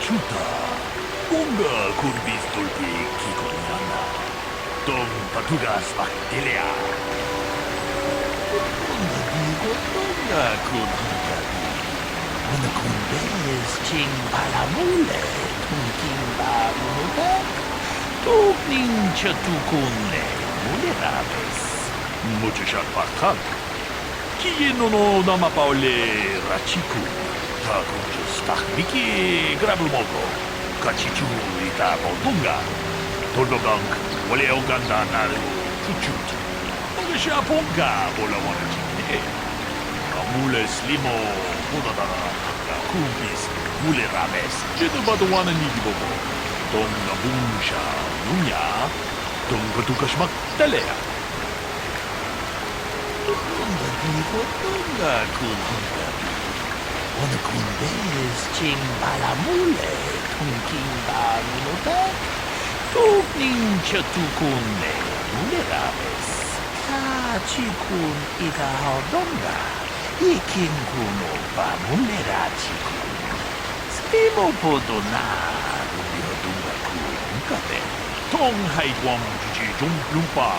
chuta. Unga kurbis tulpi kikuriana. Tong patugas baktelia. Unga digo tonga kunhangabi. Una kumbes ching palamule. Tungking ba munuta. Tugning chatukunle. Mulerabes. Mucho shakpakan. Kieno no namapaole rachiku. Takunjus tahmiki grablumogo. Kachichu ita bodunga. Toldogank wale oganda naru chuchut. Ogesha ponga bola wana chine. Amules limo budadara. Kumbis mule rames. Jedu baduana nigibobo. Tonga bunsha nunya. Tonga tukashmak talea. Tonga digo tonga kunhangabi. Ona kumbes ching balamule. Tungking ba minutek. Tugning chatukunne. Mulerabes. Kachikun ita hodonga. Ikin kuno ba mulerachikun. Stimo podona. Rubihodunga kunkabe. Tong haiguam juji jumplumpa.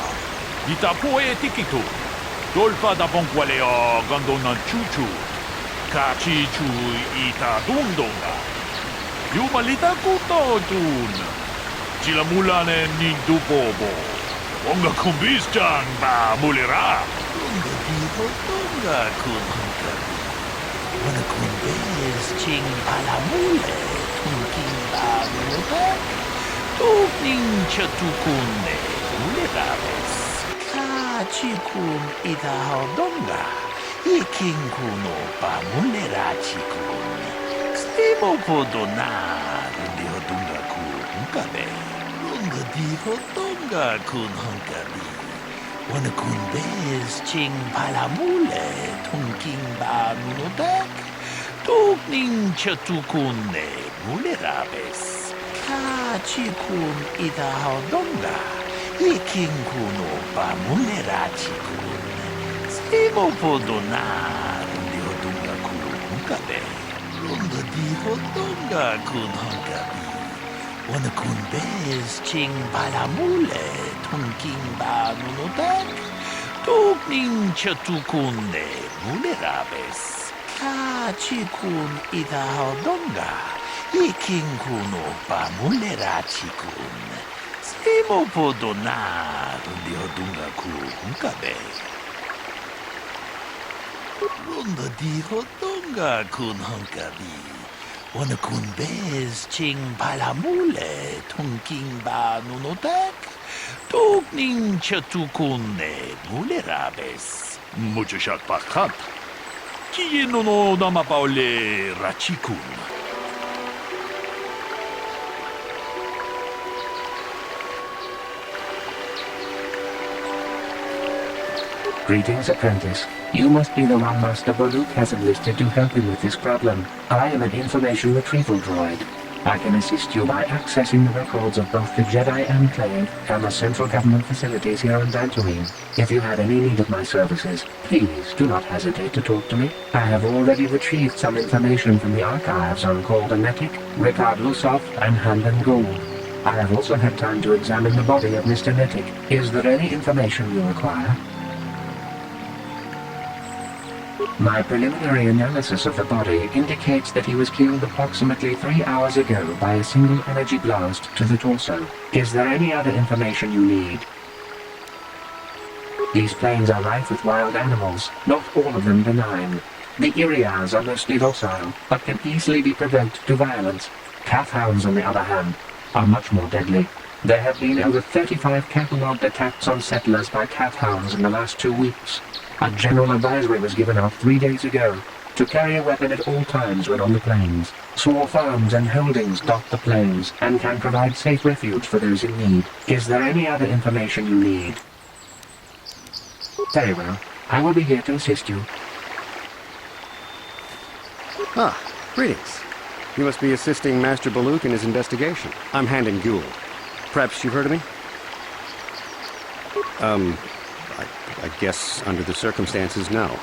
Ita poe tikitu. Dolfa da bonqualeo gandona chuchu. Kachichu ita dundonga. Yumalita kutotun. Chila mulane nindu bobo. Onga kumbistan ba mulera. Unga digo tonga kunhangabi. Wana kumbes ching palamule. Tungking ba minutek. Tugning chatukunne. Mulerabes. Kachikun ita hodonga. Ikin kuno ba mulerachikun. Stimo podona. Rubihodunga kunkabe. Unga digo tonga kunhangabi. Wana kumbes ching palamule. Tungking ba minutek. Tugning chatukunne. Mulerabes. Kachikun ita hodonga. Ikin kuno ba mulerachikun. Stimo podona. Rubihodunga kunkabe. Unga digo tonga kunhangabi. Wana kumbes ching palamule. Tungking ba minutek. Tugning chatukunne. Mulerabes. Kachikun ita hodonga. Ikin kuno ba mulerachikun. Stimo podona. Rubihodunga kunkabe. Unga digo tonga kunhangabi. Wana kumbes ching palamule. Tungking ba minutek. Tugning chatukunne. Mulerabes. Mucho shakpakat. Kieno no namapaole rachikun. Greetings, apprentice. You must be the one Master Baluk has enlisted to help him with this problem. I am an information retrieval droid. I can assist you by accessing the records of both the Jedi Enclave and the central government facilities here on Dantooine. If you have any need of my services, please do not hesitate to talk to me. I have already retrieved some information from the archives on Goldenetic, Ricard Lusov, and Handan Gould. I have also had time to examine the body of Mr. Netic. Is there any information you require? My preliminary analysis of the body indicates that he was killed approximately 3 hours ago by a single energy blast to the torso. Is there any other information you need? These plains are rife with wild animals, not all of them benign. The Irians are mostly docile, but can easily be provoked to violence. Calf hounds, on the other hand, are much more deadly. There have been over 35 catalogued attacks on settlers by calf hounds in the last 2 weeks. A general advisory was given out 3 days ago to carry a weapon at all times when on the plains. Small farms and holdings dot the plains and can provide safe refuge for those in need. Is there any other information you need? Very well. I will be here to assist you. Ah, greetings. You must be assisting Master Baluk in his investigation. I'm Handan Gould. Perhaps you've heard of me? I guess under the circumstances, no.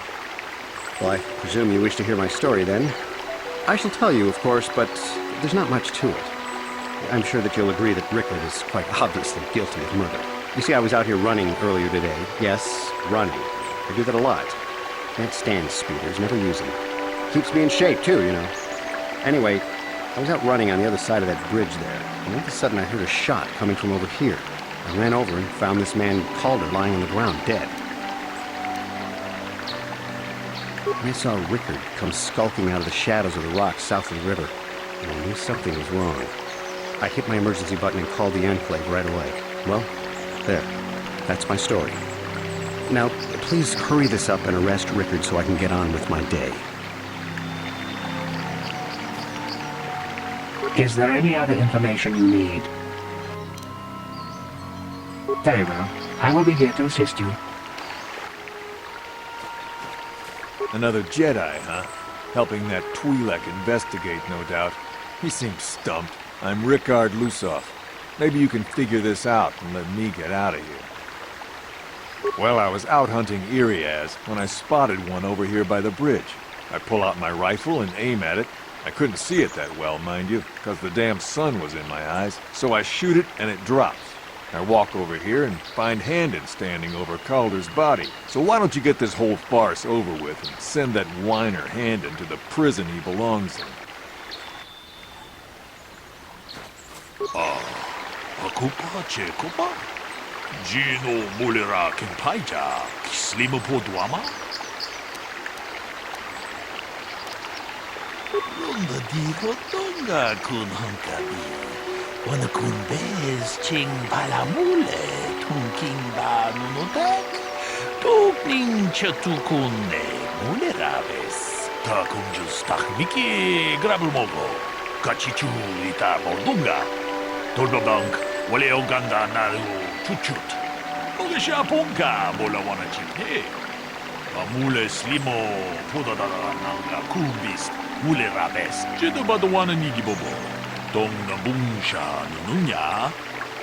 Well, I presume you wish to hear my story, then. I shall tell you, of course, but there's not much to it. I'm sure that you'll agree that Rickard is quite obviously guilty of murder. You see, I was out here running earlier today. Yes, running. I do that a lot. Can't stand speeders, never use them. Keeps me in shape, too, you know. Anyway, I was out running on the other side of that bridge there, and all of a sudden I heard a shot coming from over here. I ran over and found this man Calder lying on the ground, dead. And I saw Rickard come skulking out of the shadows of the rocks south of the river, and I knew something was wrong. I hit my emergency button and called the Enclave right away. Well, there. That's my story. Now, please hurry this up and arrest Rickard so I can get on with my day. Is there any other information you need? Very well. I will be here to assist you. Another Jedi, huh? Helping that Twi'lek investigate, no doubt. He seems stumped. I'm Rickard Lusoff. Maybe you can figure this out and let me get out of here. Well, I was out hunting Iriaz when I spotted one over here by the bridge. I pull out my rifle and aim at it. I couldn't see it that well, mind you, because the damn sun was in my eyes. So I shoot it and it drops. I walk over here and find Handon standing over Calder's body. So why don't you get this whole farce over with and send that whiner Handon to the prison he belongs in? Kupa Chekupa? Gino Mulera Kimpaija, Slimapo Duama? Runda Digo Donga Kun Hunkabi. Wana Kun Bez Ching Palamule, Tunking Ba Nunotek, Tupning Chatukune, Muleraves, Takunjus Takmiki, Grabumogo, Kachichu Ita Bodunga, Tolbabank. Wale Oganda Naru Chuchut. Ogesha Ponka Bolawana Chipne. Amule Slimo Podadara Nanga Kumbis. Mule Rabes. Jedabadawana Nigibobo. Tong Nabunsha Nunya.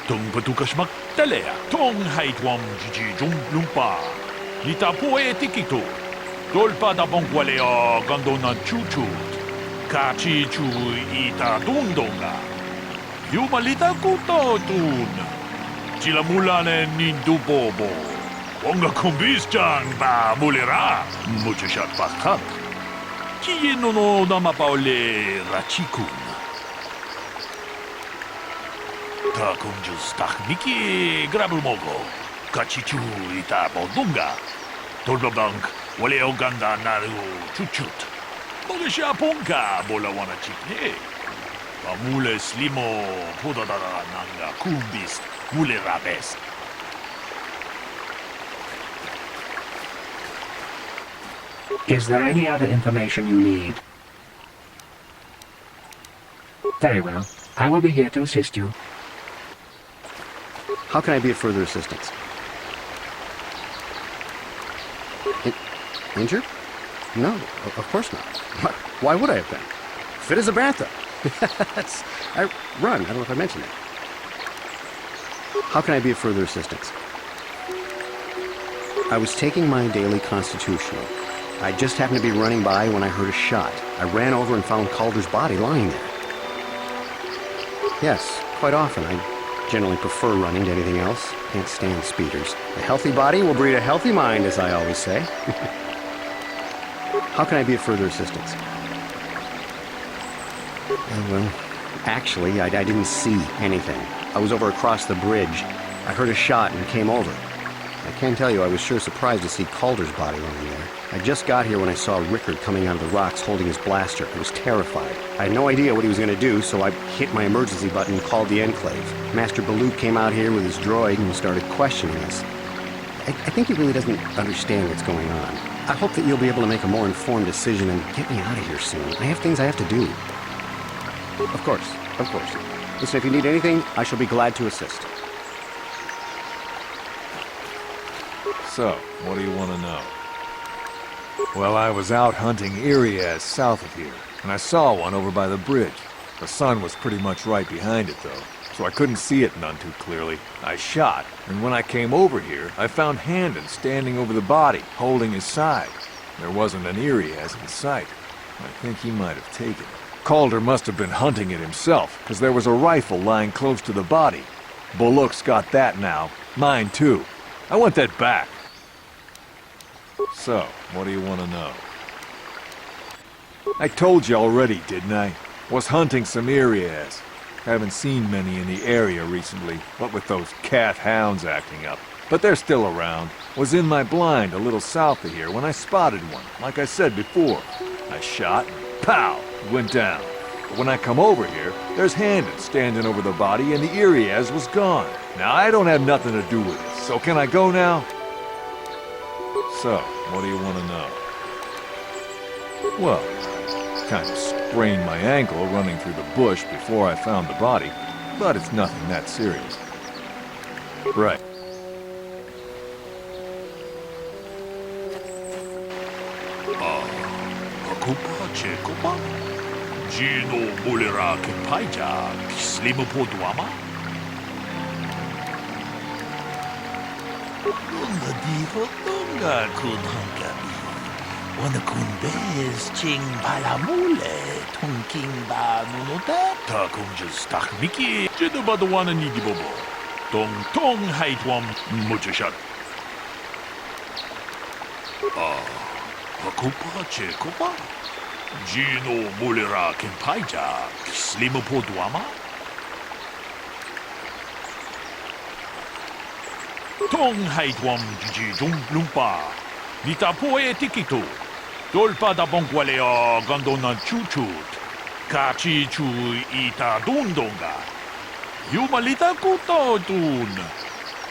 Tong Patukashmak Telea. Tong Haitwam Jiji Jum Lumpa. Lita Poe Tikito. Dolpa da Bonkwalea Gandona Chuchut. Kachi Chu Ita Dundonga. Yumalita kuto tun. Sila mulane nindubobo. Onga kumbis chan ba mulera. Muchashat pakak. Kiye no namapaole rachikun. Takunjus takmiki grabumogo. Kachichu ita bodunga. Tolbabank wale oganda naru chuchut. Mogesha ponka bolawana chikne. Amule Slimo Podadara Nanga Kumbis Mule Rabes. Is there any other information you need? Very well. I will be here to assist you. How can I be of further assistance? Injured? No, of course not. Why would I have been? Fit as a bantha. I run. I don't know if I mentioned it. How can I be of further assistance? I was taking my daily constitutional. I just happened to be running by when I heard a shot. I ran over and found Calder's body lying there. Yes, quite often. I generally prefer running to anything else. Can't stand speeders. A healthy body will breed a healthy mind, as I always say. How can I be of further assistance? Well, actually, I didn't see anything. I was over across the bridge. I heard a shot and came over. I can tell you I was sure surprised to see Calder's body lying there. I just got here when I saw Rickard coming out of the rocks holding his blaster. I was terrified. I had no idea what he was going to do, so I hit my emergency button and called the Enclave. Master Baluk came out here with his droid and started questioning us. I think he really doesn't understand what's going on. I hope that you'll be able to make a more informed decision and get me out of here soon. I have things I have to do. Of course, of course. Listen, if you need anything, I shall be glad to assist. So, what do you want to know? Well, I was out hunting Iriaz south of here, and I saw one over by the bridge. The sun was pretty much right behind it, though, so I couldn't see it none too clearly. I shot, and when I came over here, I found Handon standing over the body, holding his side. There wasn't an Iriaz in sight. I think he might have taken it. Calder must have been hunting it himself, because there was a rifle lying close to the body. Bullock's got that now. Mine too. I want that back. So, what do you want to know? I told you already, didn't I? Was hunting some areas. Haven't seen many in the area recently, what with those cat hounds acting up. But they're still around. Was in my blind a little south of here when I spotted one, like I said before. I shot and pow! It went down. But when I come over here, there's Handon standing over the body and the Iriaz was gone. Now I don't have nothing to do with it, so can I go now? So, what do you want to know? Well, kind of sprained my ankle running through the bush before I found the body, but it's nothing that serious. Right. Kupa Chekopa? Gino Mulera Kempaija, Slimo Poduama? Dunga diho dunga kun hangami. Wana kun bez ching balamule, tunking ba nunuta, ta kunjas takmiki, jedabadawana nidibobo. Tong tong haitwam muchashat. Kupa Chekopa? Gino Mulera Kempaija, Slimo Poduama? Tong haitwam jiji jung lumpa. Nita poe tikito. Dolpa da bonkwaleo gandona chuchut. Kachi chu ita dundonga. Yumalita kuto dun.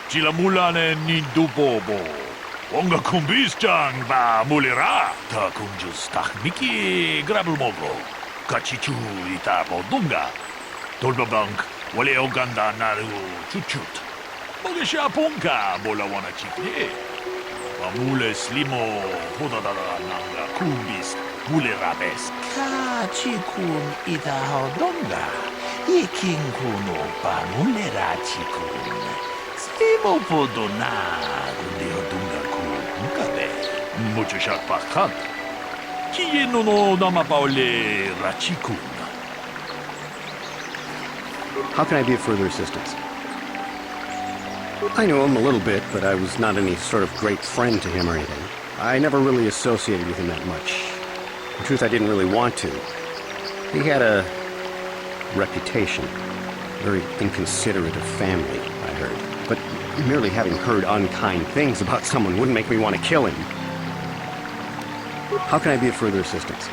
Chilamulane nindubobo. Onga kumbistan ba mulera. Ta kunjus takmiki grabulmogo. Kachichu ita bodunga. Dolbabank waleo ganda naru chuchut. Mogesha punka bola wana chikne. Mamule slimo hodadara nanga kumbis mulerabes. Kachikun ita hodonga. Ikin kuno ba mulera chikun. Slimo podona kunde hodunga kun kabe. Mucho shat pakat. Kieno no nama paole rachikun. How can I be of further assistance? I knew him a little bit, but I was not any sort of great friend to him or anything. I never really associated with him that much. In truth, I didn't really want to. He had a reputation. Very inconsiderate of family, I heard. But merely having heard unkind things about someone wouldn't make me want to kill him. How can I be of further assistance?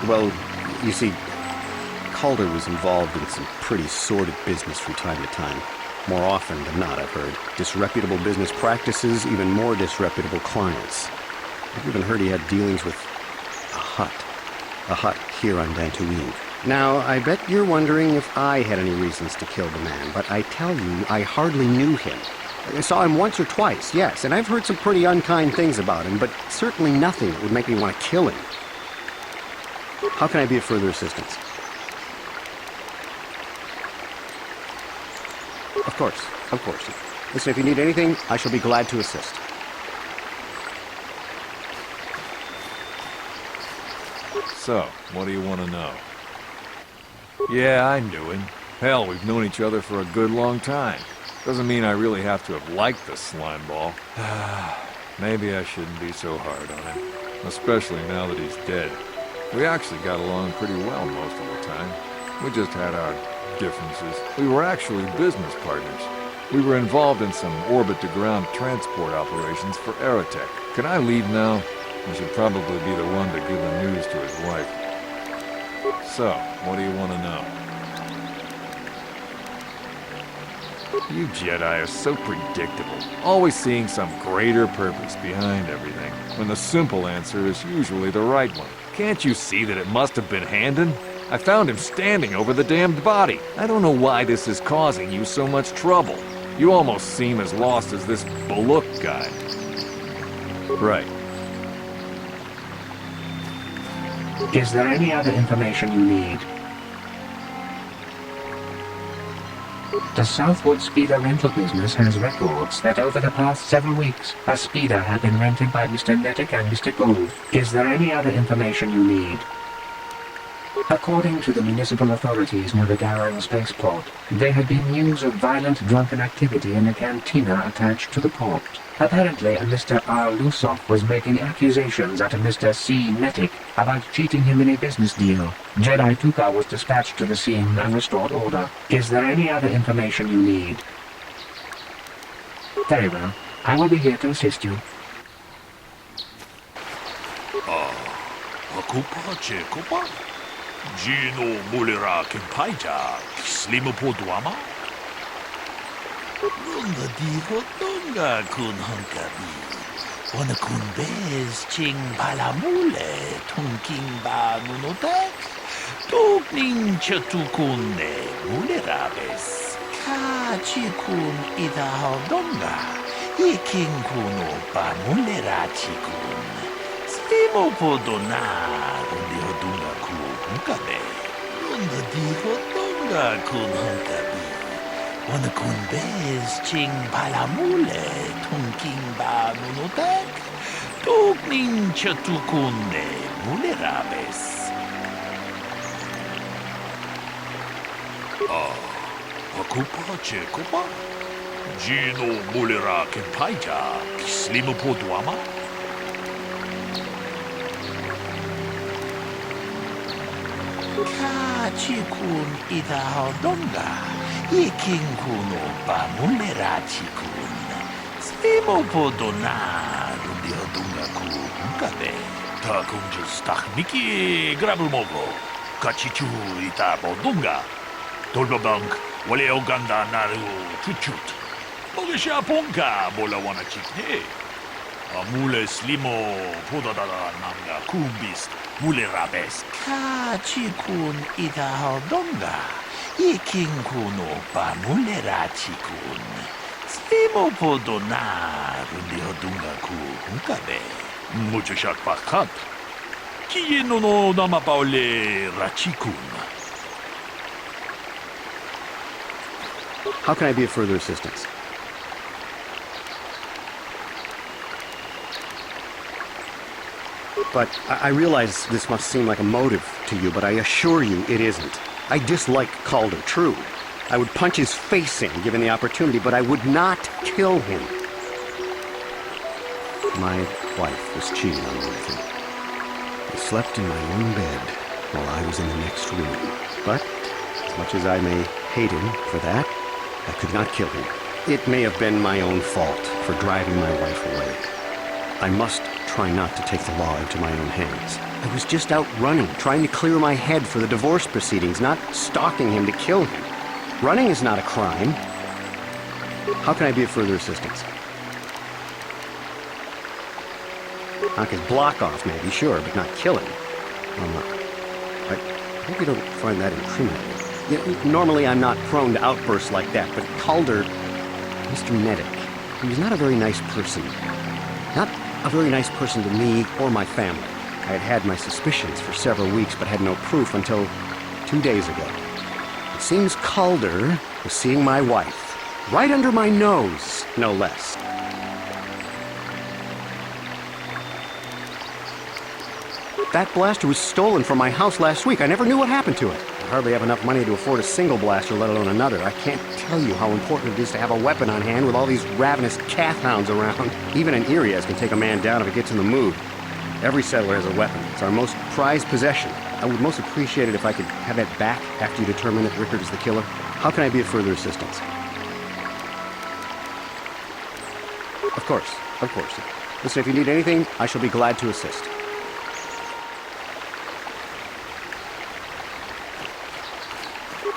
Well, you see, Calder was involved in some pretty sordid business from time to time. More often than not, I've heard. Disreputable business practices, even more disreputable clients. I've even heard he had dealings with a hut. A hut here on Dantooine. Now, I bet you're wondering if I had any reasons to kill the man, but I tell you, I hardly knew him. I saw him once or twice, yes, and I've heard some pretty unkind things about him, but certainly nothing that would make me want to kill him. How can I be of further assistance? Of course, of course. Listen, if you need anything, I shall be glad to assist. So, what do you want to know? Yeah, I knew him. Hell, we've known each other for a good long time. Doesn't mean I really have to have liked the slimeball. Maybe I shouldn't be so hard on him. Especially now that he's dead. We actually got along pretty well most of the time. We just had our differences. We were actually business partners. We were involved in some orbit-to-ground transport operations for Aerotech. Can I leave now? I should probably be the one to give the news to his wife. So, what do you want to know? You Jedi are so predictable, always seeing some greater purpose behind everything, when the simple answer is usually the right one. Can't you see that it must have been Handon? I found him standing over the damned body. I don't know why this is causing you so much trouble. You almost seem as lost as this Bullock guy. Right. Is there any other information you need? The Southwood Speeder rental business has records that over the past 7 weeks, a speeder had been rented by Mr. Nettic and Mr. Gould. Is there any other information you need? According to the municipal authorities near the Garang spaceport, there had been news of violent drunken activity in a cantina attached to the port. Apparently, a Mr. R. Lusoff was making accusations at a Mr. C. Nettic about cheating him in a business deal. Jedi Tuka was dispatched to the scene and restored order. Is there any other information you need? Very well. I will be here to assist you. Kopa? Gino Mulera Kimpaita, Slimapoduama? Lunga di Hotonga kun Hunkabi. Wana kun bez ching palamule, tunking ba nunotek. Tukning chatukune mulerabes. Ka chikun ida hodonga. Iking kuno ba mulera chikun. Slimopodonar. Hunkabe. Lunga di Hotonga kun Hunkabi. Wana kun bez ching palamule, tunking ba nunotek. Tukning chatukune mulerabes. Kopa? Gino Mulera Kimpaita, Slimapoduama? Ka chikun ida hodonga. Iking kuno ba mulera chikun. Slimopodonar di hodonga ku hunkabe. Ta kunjas takmiki grabumogo. Kachichu ita bodunga. Tolbabank wale oganda naru chuchut. Mogisha ponka bola wana chikne. Amule slimo podadada nanga kumbist mule rabes. Ka chikun ida hodonga. Iking kuno pa mule rachikun. Slimo podonar di hodunga ku hunkabe. Mucho shak pakat. Kieno no nama paole rachikun. How can I be of further assistance? But I realize this must seem like a motive to you, but I assure you it isn't. I dislike Calder, true. I would punch his face in, given the opportunity, but I would not kill him. My wife was cheating on me with him. He slept in my own bed while I was in the next room. But, as much as I may hate him for that, I could not kill him. It may have been my own fault for driving my wife away. I must try not to take the law into my own hands. I was just out running, trying to clear my head for the divorce proceedings, not stalking him to kill him. Running is not a crime. How can I be of further assistance? Knock his block off, maybe, sure, but not kill him. I hope you don't find that incriminating. You know, normally I'm not prone to outbursts like that, but Calder, Mr. Nettic, he was not a very nice person. Not a very nice person to me or my family. I had had my suspicions for several weeks, but had no proof until 2 days ago. It seems Calder was seeing my wife, right under my nose, no less. That blaster was stolen from my house last week. I never knew what happened to it. I hardly have enough money to afford a single blaster, let alone another. I can't tell you how important it is to have a weapon on hand with all these ravenous cath hounds around. Even an Irias can take a man down if it gets in the mood. Every settler has a weapon. It's our most prized possession. I would most appreciate it if I could have it back after you determine that Rickard is the killer. How can I be of further assistance? Of course. Listen, if you need anything, I shall be glad to assist.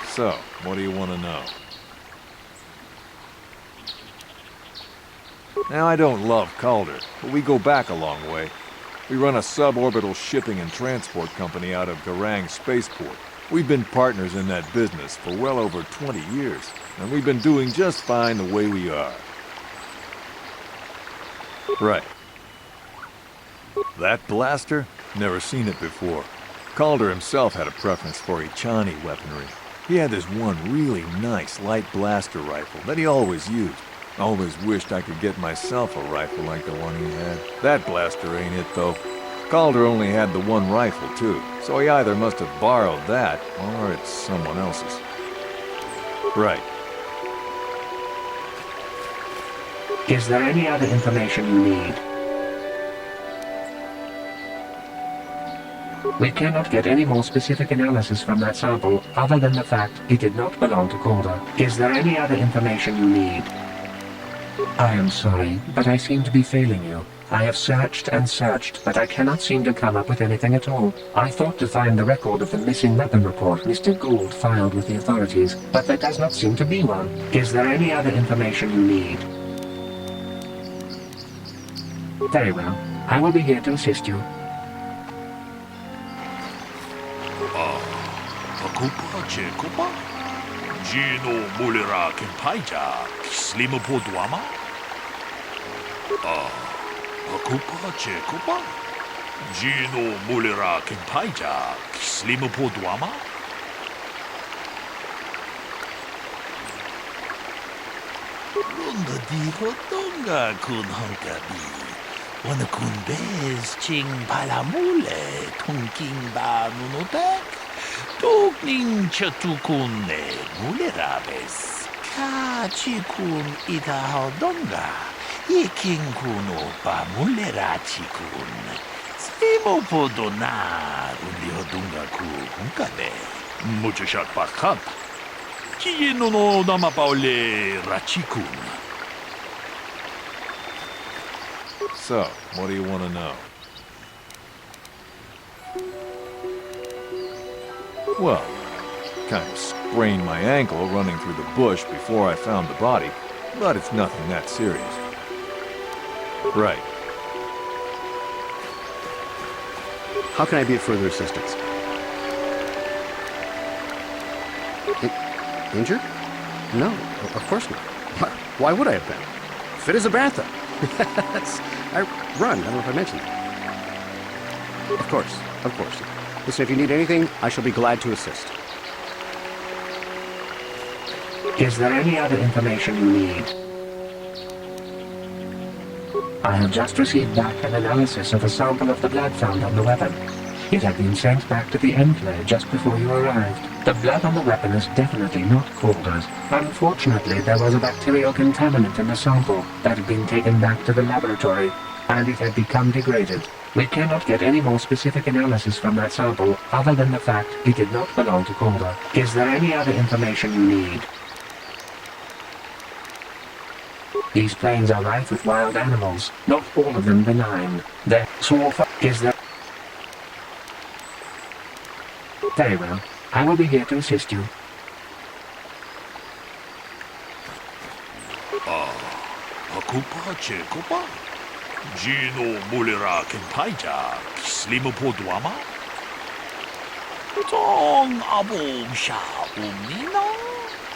So, what do you want to know? Now, I don't love Calder, but we go back a long way. We run a suborbital shipping and transport company out of Garang Spaceport. We've been partners in that business for well over 20 years, and we've been doing just fine the way we are. Right. That blaster? Never seen it before. Calder himself had a preference for Ichani weaponry. He had this one really nice light blaster rifle that he always used. I always wished I could get myself a rifle like the one he had. That blaster ain't it, though. Calder only had the one rifle, too, so he either must have borrowed that, or it's someone else's. Right. Is there any other information you need? We cannot get any more specific analysis from that sample other than the fact it did not belong to Calder. Is there any other information you need? I am sorry, but I seem to be failing you. I have searched and searched, but I cannot seem to come up with anything at all. I thought to find the record of the missing weapon report Mr. Gould filed with the authorities, but there does not seem to be one. Is there any other information you need? Very well. I will be here to assist you. Pakupa Chekupa? Gino Mulira Kempaija, Slima Poduama? Pakupa Chekupa? Gino Mulira Kempaija, Slima Poduama? Runda di Hotonga kun Honkabi. Wana kun bez ching palamule, tunking ba nunotek. Tukning chatukune mulerabes. Ka chikun ita hodonga. Iking kuno pa mulera chikun. Simo podona undi hodonga ku hunkabe. Mucho shot pa kanta. Chino no dama paule rachikun. So, what do you want to know? Well, kind of sprained my ankle running through the bush before I found the body, but it's nothing that serious. Right. How can I be of further assistance? Injured? No, of course not. Why would I have been? Fit as a bathtub. I run. I don't know if I mentioned that. Of course. Listen, if you need anything, I shall be glad to assist. Is there any other information you need? I have just received back an analysis of a sample of the blood found on the weapon. It had been sent back to the enclave just before you arrived. The blood on the weapon is definitely not Calder's. Unfortunately, there was a bacterial contaminant in the sample that had been taken back to the laboratory, and it had become degraded. We cannot get any more specific analysis from that sample other than the fact it did not belong to Calder. Is there any other information you need? These plains are rife with wild animals, not all of them benign. They're so far. Is there... Very well. I will be here to assist you. Pakupa Chekupa? Gino Mulira Kempaija, Slima Poduama? Tong Abum Sha Umnina?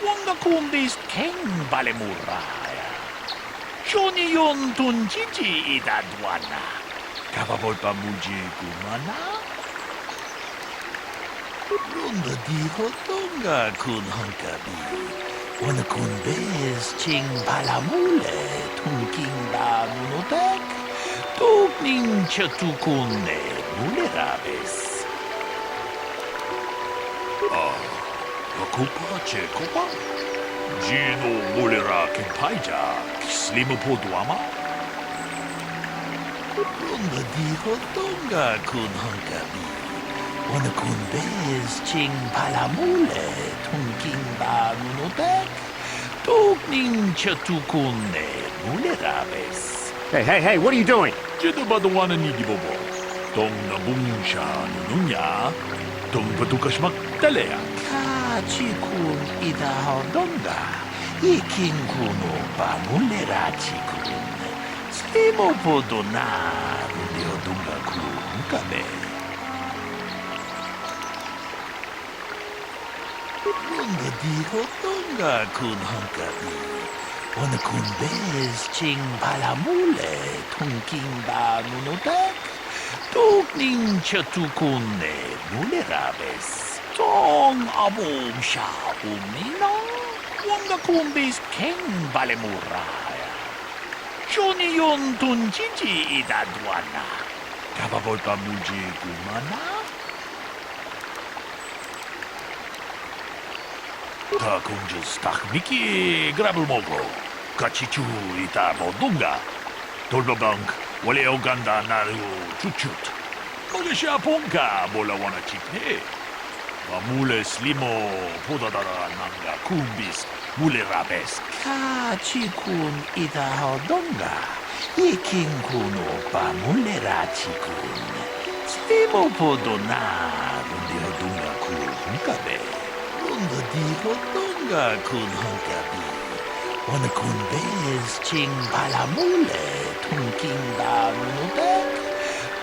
Wanga Kundis King Balemuraya. Shoni Yon Tunjiji Idadwana. Kapabolpa Muji Kumana? Runda di Hotonga kun Honkabi. Wana kun bez ching palamule, tunking ba nunotek. Tukning chatukune mulerabes. Pakupa Chekupa? Gino Mulira Kempaija, Slima Poduama? Runda di Hotonga kun Honkabi. Wana kun bez ching palamule, tunking ba nunotek. Tukning chatukune mulerabes. Hey, what are you doing? Jedi Guardian ni Bobo. Tong nabungsha nunya. Tong patukas magtalea. Kachikun ida hodonga. Iking kuno pa mulera chikun. Slimo podona undi hodonga ku hunkabe. Runda di hodonga kun hunkabi. Wana kun bez ching palamule, tunking ba nunotek. Tukning chatukune mulerabes. Tong abom siya umina. Wanga kumbis king balemuraya. Johnny yon tunjiji idadwana. Kababol pa muji kumana. Ta kunjus takmiki grabul mogo. Kachichu ita modunga. Tolbabank wale oganda naru chuchut. Mogesha ponka bola wana chikne. Mule slimo podadara nanga kumbis mule rabes. Kachikun ita hodonga. Ikin kun opa mule rachikun. Slimo podona rundi hodunga kun hunkabe. Rundo di hodunga kun hunkabi. Wana kun bez ching palamule tungking ba nunudek.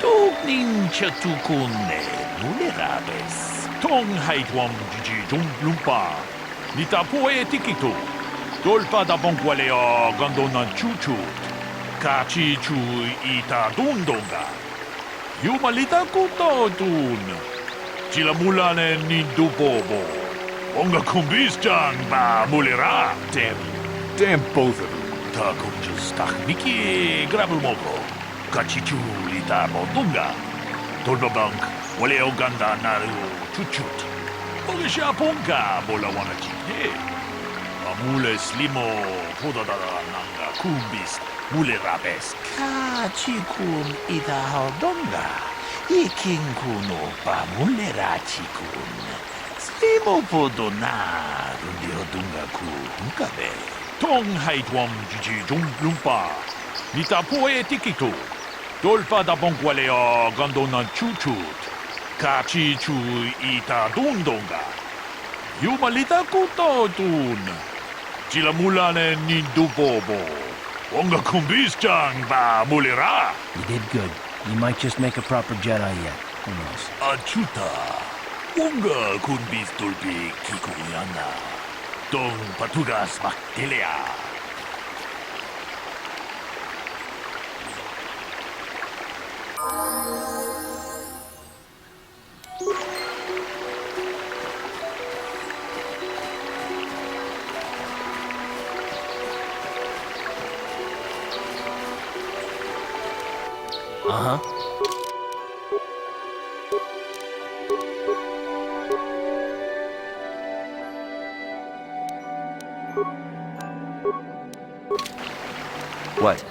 Tugning chatukune mule rabes. Tong haitwam jiji jum lumpa. Nita poe tikitu. Dolpa da bonkwalea gandona chuchut. Kachi chu ita dundonga. Yumalita kuto dun. Chilamulane nindu bobo. Onga kumbis chan ba mulera. Damn both of you. Ta kunjus takmiki grabul mogo. Kachi chu ita bodunga. Dolbabank wale oganda naru chuchut. Mogesha ponka bola wana chikne. Mule slimo podadara nanga kumbis mule rabes. Kachikun ita hodonga. Ikin kun opa mule rachikun. Slimo podona rundi hodunga ku hunkabe. Tong haitwam jiji jum lumpa. Nita poe tikitu. Dolpa da bonkwalea gandona chuchut. Kachi chu ita dundonga. Yumalita kuto dun. Chilamulane nindu bobo. Onga kumbis chan ba mulera. You did good. You might just make a proper Jedi yet. Who knows? Achuta. Onga kumbis tulpi kikuyana. Dong patugas maktelea. Uh-huh. What?